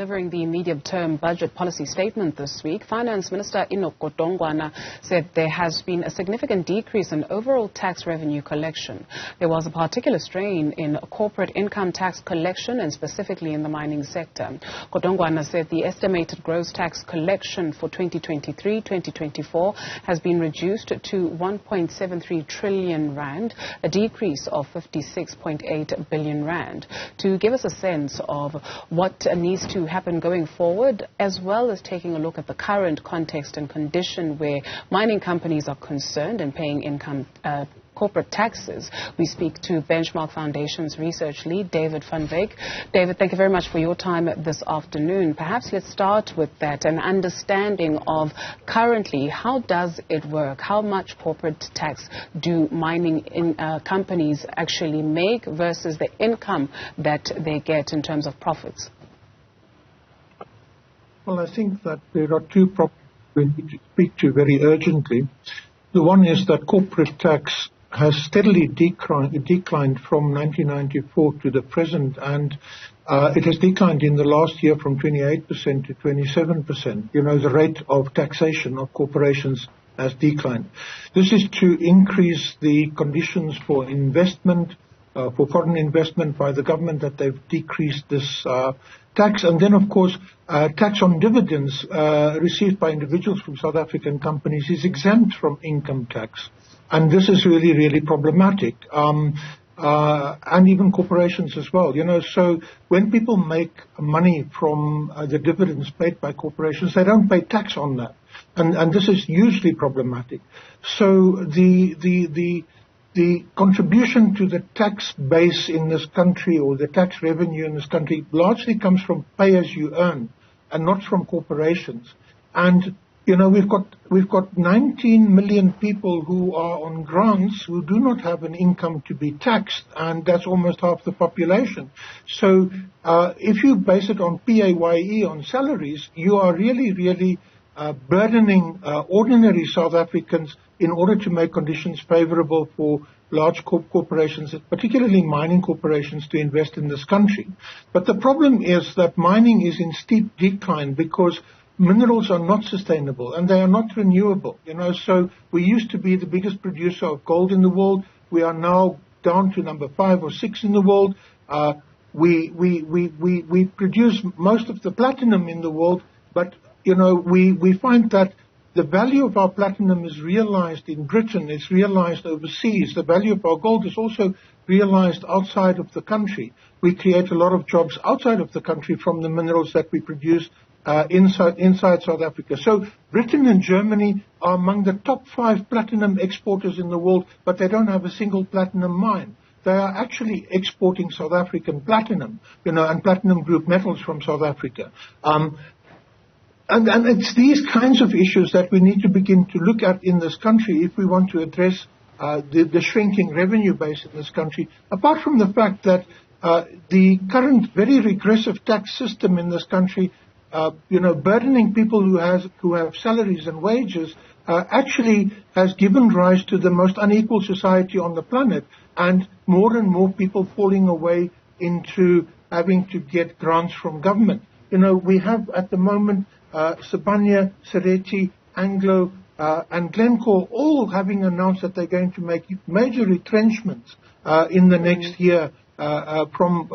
delivering the medium-term budget policy statement this week, Finance Minister Enoch Godongwana said there has been a significant decrease in overall tax revenue collection. There was a particular strain in corporate income tax collection and specifically in the mining sector. Godongwana said the estimated gross tax collection for 2023-2024 has been reduced to 1.73 trillion rand, a decrease of 56.8 billion rand. To give us a sense of what needs to happen going forward, as well as taking a look at the current context and condition where mining companies are concerned and paying income corporate taxes, we speak to Benchmark Foundation's research lead, David van Wyk. David, thank you very much for your time this afternoon. Perhaps let's start with that, an understanding of currently how does it work? How much corporate tax do mining companies actually make versus the income that they get in terms of profits? Well, I think that there are two problems we need to speak to very urgently. The one is that corporate tax has steadily declined from 1994 to the present, and it has declined in the last year from 28% to 27%. You know, the rate of taxation of corporations has declined. This is to increase the conditions for investment, for foreign investment by the government, that they've decreased this tax. And then, of course, tax on dividends received by individuals from South African companies is exempt from income tax. And this is really, really problematic. And even corporations as well. You know, so when people make money from the dividends paid by corporations, they don't pay tax on that. And this is hugely problematic. So the contribution to the tax base in this country, or the tax revenue in this country, largely comes from pay as you earn and not from corporations. And you know, we've got 19 million people who are on grants who do not have an income to be taxed, and that's almost half the population. So if you base it on PAYE, on salaries, you are really burdening ordinary South Africans in order to make conditions favorable for large corporations, particularly mining corporations, to invest in this country. But the problem is that mining is in steep decline because minerals are not sustainable and they are not renewable. You know, so we used to be the biggest producer of gold in the world. We are now down to number 5 or 6 in the world. We produce most of the platinum in the world, but you know, we find that the value of our platinum is realized in Britain, it's realized overseas. The value of our gold is also realized outside of the country. We create a lot of jobs outside of the country from the minerals that we produce inside South Africa. So Britain and Germany are among the top 5 platinum exporters in the world, but they don't have a single platinum mine. They are actually exporting South African platinum, you know, and platinum group metals from South Africa. And it's these kinds of issues that we need to begin to look at in this country if we want to address the shrinking revenue base in this country. Apart from the fact that the current very regressive tax system in this country, you know, burdening people who have salaries and wages, actually has given rise to the most unequal society on the planet, and more people falling away into having to get grants from government. You know, we have at the moment Sibanye, Sereti, Anglo, and Glencore all having announced that they're going to make major retrenchments in the next year from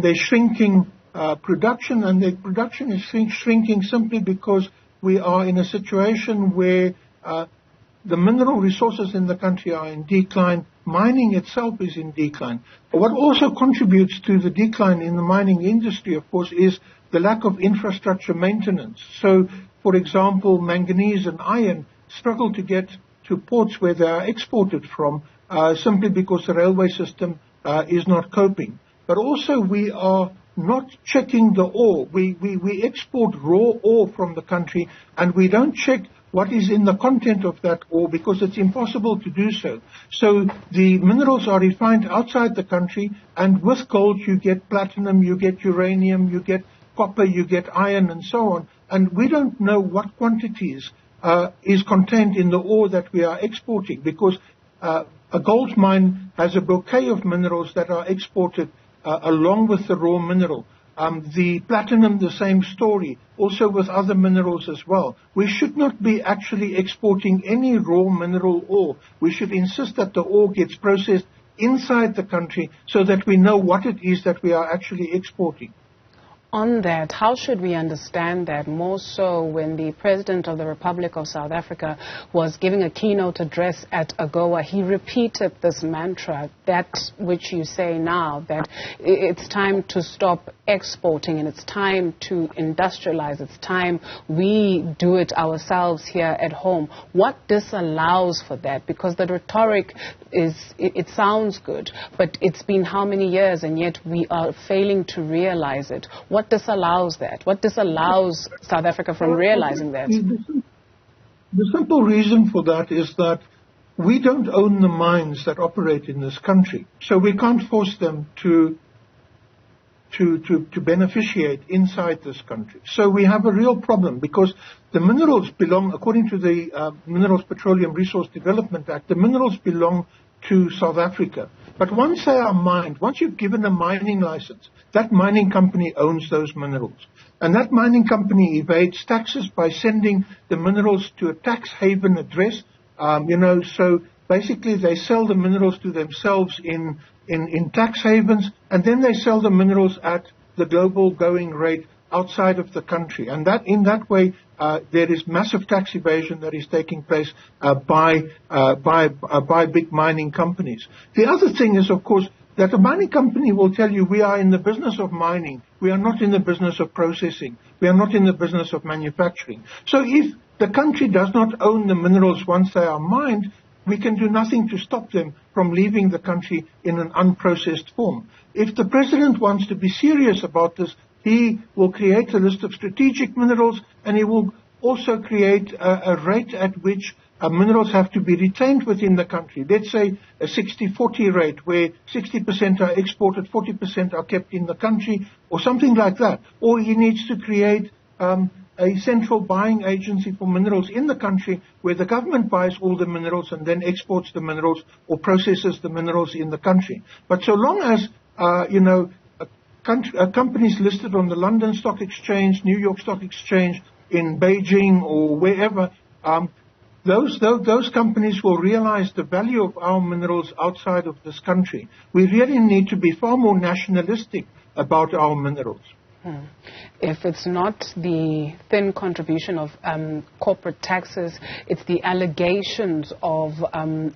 their shrinking production, and the production is shrinking simply because we are in a situation where the mineral resources in the country are in decline. Mining itself is in decline. What also contributes to the decline in the mining industry, of course, is the lack of infrastructure maintenance. So, for example, manganese and iron struggle to get to ports where they are exported from simply because the railway system is not coping. But also we are not checking the ore. We export raw ore from the country, and we don't check what is in the content of that ore because it's impossible to do so. So the minerals are refined outside the country, and with gold you get platinum, you get uranium, you get copper, you get iron, and so on. And we don't know what quantities is contained in the ore that we are exporting, because a gold mine has a bouquet of minerals that are exported along with the raw mineral. The platinum, the same story, also with other minerals as well. We should not be actually exporting any raw mineral ore. We should insist that the ore gets processed inside the country so that we know what it is that we are actually exporting. On that, how should we understand that, more so when the President of the Republic of South Africa was giving a keynote address at AGOA? He repeated this mantra, that which you say now, that it's time to stop exporting and it's time to industrialize. It's time we do it ourselves here at home. What disallows for that? Because the rhetoric it sounds good, but it's been how many years and yet we are failing to realize it. What disallows that? What disallows South Africa from realizing that? The simple reason for that is that we don't own the mines that operate in this country. So we can't force them to beneficiate inside this country. So we have a real problem because the minerals belong, according to the Minerals Petroleum Resource Development Act, the minerals belong to South Africa. But once they are mined, once you've given a mining license, that mining company owns those minerals. And that mining company evades taxes by sending the minerals to a tax haven address. So basically they sell the minerals to themselves in tax havens, and then they sell the minerals at the global going rate outside of the country. And that in that way, there is massive tax evasion that is taking place by big mining companies. The other thing is, of course, that a mining company will tell you we are in the business of mining. We are not in the business of processing. We are not in the business of manufacturing. So if the country does not own the minerals once they are mined, we can do nothing to stop them from leaving the country in an unprocessed form. If the president wants to be serious about this, he will create a list of strategic minerals, and he will also create a rate at which minerals have to be retained within the country. Let's say a 60-40 rate where 60% are exported, 40% are kept in the country, or something like that. Or he needs to create a central buying agency for minerals in the country where the government buys all the minerals and then exports the minerals or processes the minerals in the country. But so long as, companies listed on the London Stock Exchange, New York Stock Exchange, in Beijing or wherever, those companies will realize the value of our minerals outside of this country. We really need to be far more nationalistic about our minerals. If it's not the thin contribution of corporate taxes, it's the allegations of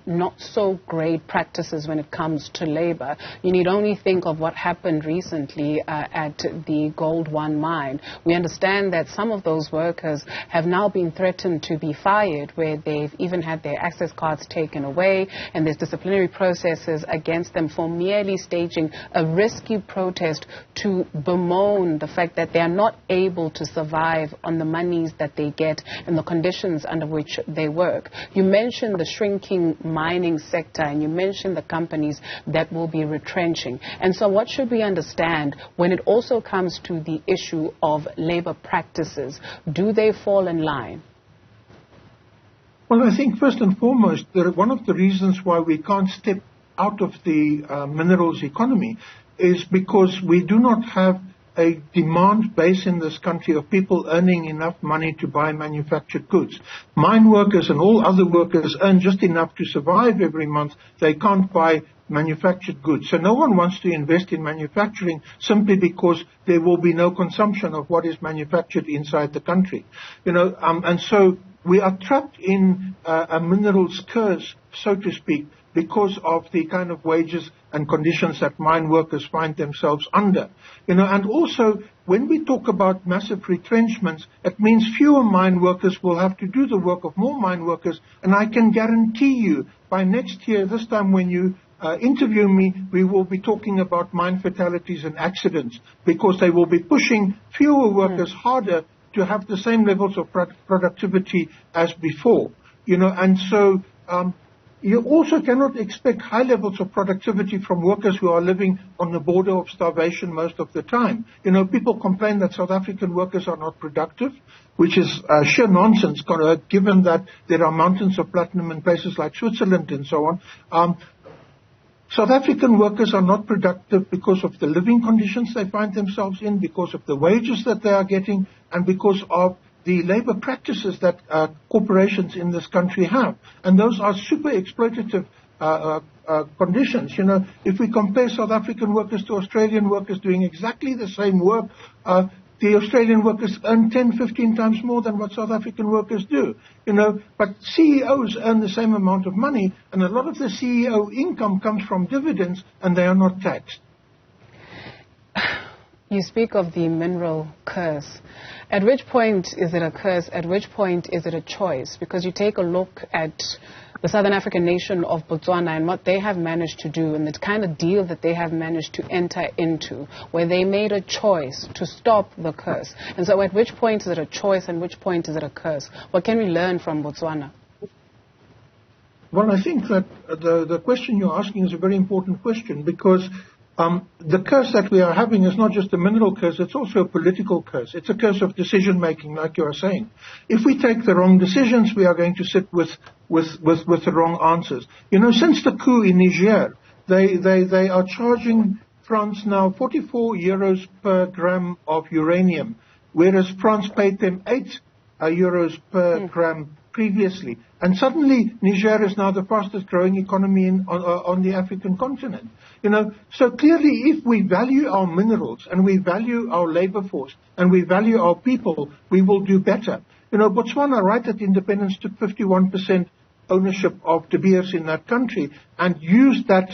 not so great practices when it comes to labor. You need only think of what happened recently at the Gold One mine. We understand that some of those workers have now been threatened to be fired, where they've even had their access cards taken away, and there's disciplinary processes against them for merely staging a rescue protest to bemoan the fact that they are not able to survive on the monies that they get and the conditions under which they work. You mentioned the shrinking mining sector, and you mentioned the companies that will be retrenching. And so what should we understand when it also comes to the issue of labor practices? Do they fall in line? Well, I think first and foremost, one of the reasons why we can't step out of the minerals economy is because we do not have a demand base in this country of people earning enough money to buy manufactured goods. Mine workers and all other workers earn just enough to survive every month. They can't buy manufactured goods. So no one wants to invest in manufacturing simply because there will be no consumption of what is manufactured inside the country. And so we are trapped in a minerals curse, so to speak, because of the kind of wages and conditions that mine workers find themselves under. And also, when we talk about massive retrenchments, it means fewer mine workers will have to do the work of more mine workers. And I can guarantee you, by next year, this time when you interview me, we will be talking about mine fatalities and accidents, because they will be pushing fewer workers harder to have the same levels of productivity as before. And so you also cannot expect high levels of productivity from workers who are living on the border of starvation most of the time. People complain that South African workers are not productive, which is sheer nonsense, given that there are mountains of platinum in places like Switzerland and so on. South African workers are not productive because of the living conditions they find themselves in, because of the wages that they are getting, and because of the labor practices that corporations in this country have. And those are super exploitative conditions. You know, if we compare South African workers to Australian workers doing exactly the same work, the Australian workers earn 10, 15 times more than what South African workers do. You know, but CEOs earn the same amount of money, and a lot of the CEO income comes from dividends, and they are not taxed. You speak of the mineral curse. At which point is it a curse? At which point is it a choice? Because you take a look at the Southern African nation of Botswana and what they have managed to do and the kind of deal that they have managed to enter into, where they made a choice to stop the curse. And so at which point is it a choice and which point is it a curse? What can we learn from Botswana? Well, I think that the question you're asking is a very important question, because the curse that we are having is not just a mineral curse, it's also a political curse. It's a curse of decision-making, like you are saying. If we take the wrong decisions, we are going to sit with the wrong answers. You know, since the coup in Niger, they are charging France now 44 euros per gram of uranium, whereas France paid them 8 euros per gram previously. And suddenly, Niger is now the fastest growing economy on the African continent. You know, so clearly, if we value our minerals and we value our labor force and we value our people, we will do better. You know, Botswana, right at independence, took 51% ownership of De Beers in that country and used that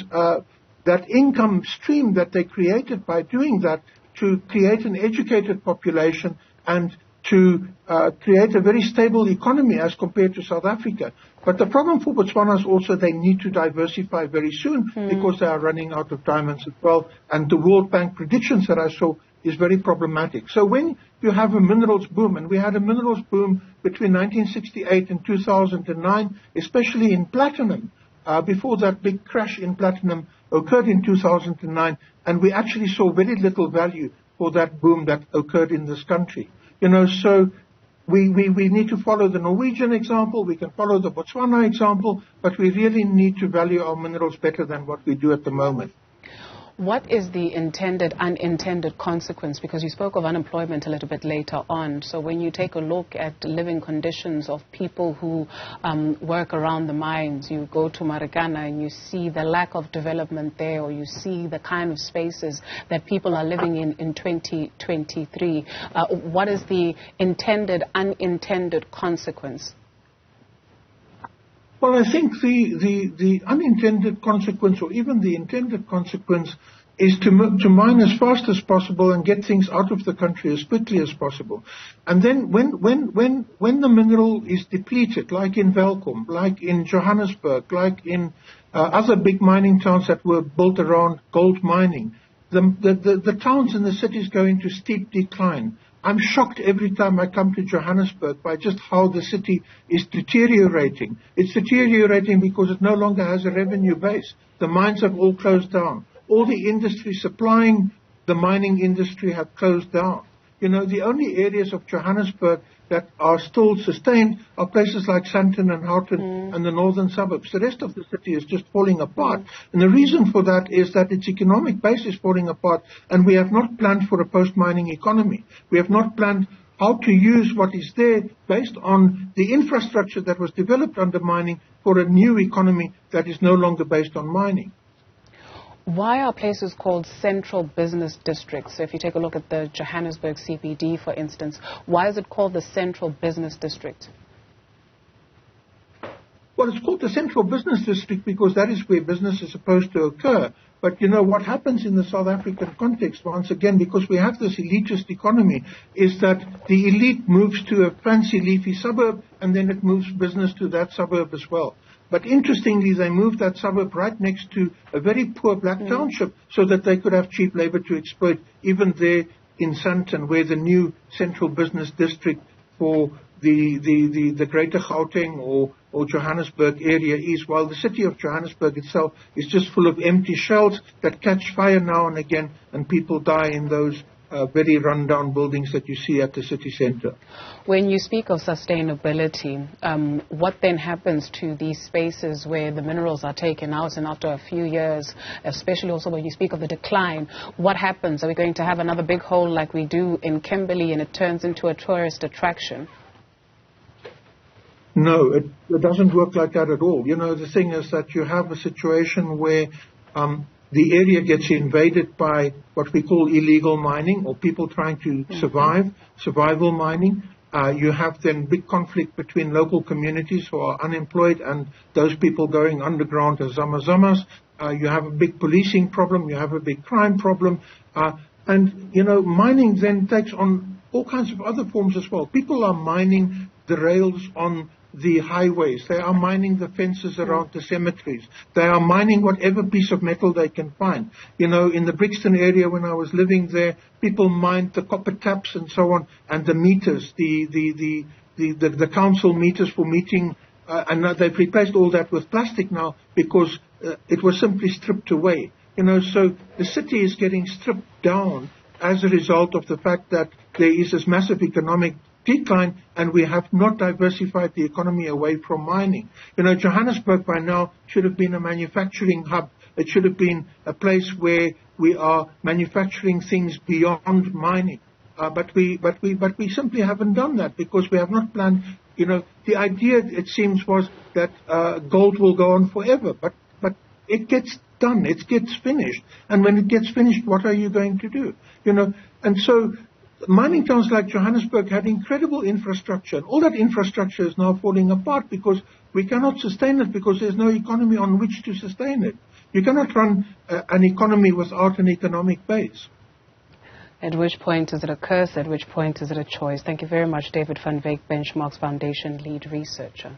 income stream that they created by doing that to create an educated population and to create a very stable economy as compared to South Africa. But the problem for Botswana is also they need to diversify very soon because they are running out of diamonds as well. And the World Bank predictions that I saw is very problematic. So when you have a minerals boom, and we had a minerals boom between 1968 and 2009, especially in platinum, before that big crash in platinum occurred in 2009, and we actually saw very little value for that boom that occurred in this country. You know, so we need to follow the Norwegian example, we can follow the Botswana example, but we really need to value our minerals better than what we do at the moment. What is the intended, unintended consequence? Because you spoke of unemployment a little bit later on. So when you take a look at living conditions of people who work around the mines, you go to Marikana and you see the lack of development there, or you see the kind of spaces that people are living in 2023. What is the intended, unintended consequence? Well, I think the unintended consequence, or even the intended consequence, is to mine as fast as possible and get things out of the country as quickly as possible. And then when the mineral is depleted, like in Welkom, like in Johannesburg, like in other big mining towns that were built around gold mining, the towns and the cities go into steep decline. I'm shocked every time I come to Johannesburg by just how the city is deteriorating. It's deteriorating because it no longer has a revenue base. The mines have all closed down. All the industry supplying the mining industry have closed down. You know, the only areas of Johannesburg that are still sustained are places like Sandton and Houghton and the northern suburbs. The rest of the city is just falling apart. And the reason for that is that its economic base is falling apart, and we have not planned for a post-mining economy. We have not planned how to use what is there based on the infrastructure that was developed under mining for a new economy that is no longer based on mining. Why are places called central business districts? So if you take a look at the Johannesburg CBD, for instance, why is it called the central business district? Well, it's called the central business district because that is where business is supposed to occur. But, you know, what happens in the South African context, once again, because we have this elitist economy, is that the elite moves to a fancy leafy suburb and then it moves business to that suburb as well. But interestingly, they moved that suburb right next to a very poor black township so that they could have cheap labor to exploit, even there in Sandton, where the new central business district for the greater Gauteng or Johannesburg area is, while the city of Johannesburg itself is just full of empty shells that catch fire now and again, and people die in those very run-down buildings that you see at the city centre. When you speak of sustainability, what then happens to these spaces where the minerals are taken out, and after a few years, especially also when you speak of the decline, what happens? Are we going to have another big hole like we do in Kimberley and it turns into a tourist attraction? No, it doesn't work like that at all. You know, the thing is that you have a situation where the area gets invaded by what we call illegal mining, or people trying to survival mining. You have then big conflict between local communities who are unemployed and those people going underground as zamazamas. You have a big policing problem. You have a big crime problem. And, you know, mining then takes on all kinds of other forms as well. People are mining the rails on the highways. They are mining the fences around the cemeteries. They are mining whatever piece of metal they can find. You know, in the Brixton area when I was living there, people mined the copper taps and so on, and the meters, the council meters for meeting, and now they've replaced all that with plastic now because it was simply stripped away. You know, so the city is getting stripped down as a result of the fact that there is this massive economic decline, and we have not diversified the economy away from mining. You know, Johannesburg by now should have been a manufacturing hub. It should have been a place where we are manufacturing things beyond mining. But we simply haven't done that because we have not planned. You know, the idea, it seems, was that gold will go on forever, but it gets done, it gets finished, and when it gets finished, what are you going to do? You know, and so mining towns like Johannesburg had incredible infrastructure. All that infrastructure is now falling apart because we cannot sustain it because there's no economy on which to sustain it. You cannot run an economy without an economic base. At which point is it a curse? At which point is it a choice? Thank you very much, David van Wyk, Benchmarks Foundation lead researcher.